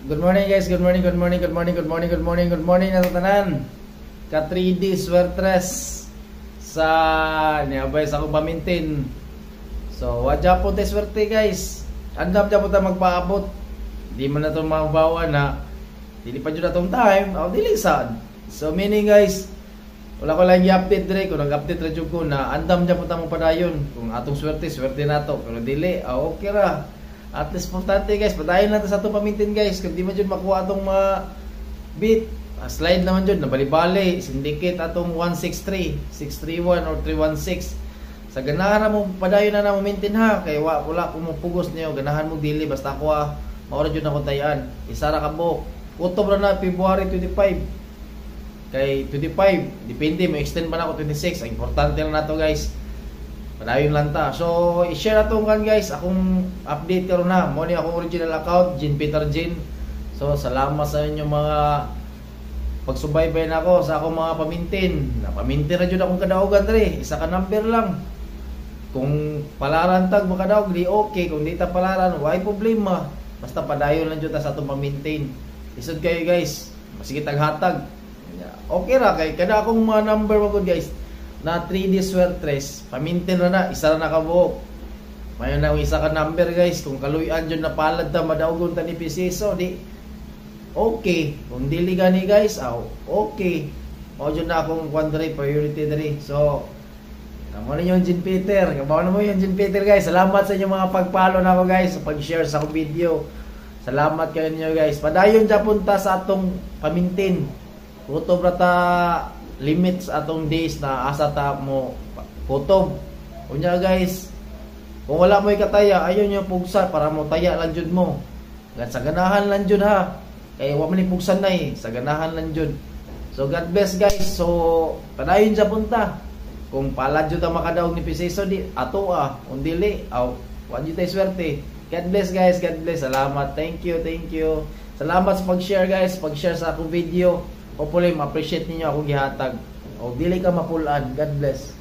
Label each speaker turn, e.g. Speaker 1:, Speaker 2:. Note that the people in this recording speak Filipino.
Speaker 1: Good morning guys, good morning na sa tanan. Ka 3D swertres sa niabay sa akong pamintin. So, wadya po tayo swerte guys. Andam dyan po tayo magpaabot. Di man na ito mabawa na dili pa dyan na itong time, o dili sad. So, meaning guys, wala ko lang i-update dire. Kung nag-update radyo ko na andam dyan po tayo padayon. Kung atong swerte na to. Pero dili, okay ra. At least importante guys, padayon natin sa itong pamintin guys. Kung di man dyan makuha itong beat, slide naman dyan, nabali-bali, syndicate atong 163, 631 or 316. Sa ganahan na mo, padayon na mamintin ha. Kaya wala kung mapugos niyo, ganahan mo dili, basta ako maura dyan ako tayaan. Isara ka bo, kutob na February 25. Kay 25, depende, may extend pa na ako 26. Ang importante lang na to guys. Padayon lang ta. So, i-share na itong kan guys. Akong update karon na. Mo ni akong original account, Jean Peter Jean. So, salamat sa inyo mga pagsubaybay na ako sa akong mga pamintin. Napamintin na dyan akong kadaugan dre. Isa ka number lang. Kung palaran tag makadaog, di okay. Kung di ta palaran, why problema. Basta padayon lang dyan ta sa itong pamintin. Isod kayo guys. Masige taghatag. Okay ra kay kada akong mga number mo guys. Na 3D swertres, pamintin na isa na nakabuok. Mayon na isa ka number guys, kung kaluyan dyan na palad na madaugon ta ni PCSO, di okay. Kung dili gani guys, okay. O dyan na akong quandary, priority dali. So, kamo ninyo yung Jean Peter. Kabaw na mo yung Jean Peter guys. Salamat sa inyo mga pagpalo na ako guys, sa pag-share sa akong video. Salamat kayo ninyo guys. Padayon dyan punta sa atong pamintin. Kutob rata limits atong days na asa ta mo kutob. Unya guys, kung wala mo ikataya, ayon yung pugsa para mo taya lang jud mo. Sa ganahan lang jud ha. Kay wa man ni pugsan na sa ganahan lang jud. So God bless guys. So padayon sa punta. Kung pala jud ta makadaog ni PCSO di ato kung dili wa jud tay swerte. God bless guys, God bless. Salamat. Thank you. Salamat sa pag-share guys, pag-share sa akong video. Hopefully, ma-appreciate ninyo akong gihatag. O, dili ka mapulaan. God bless.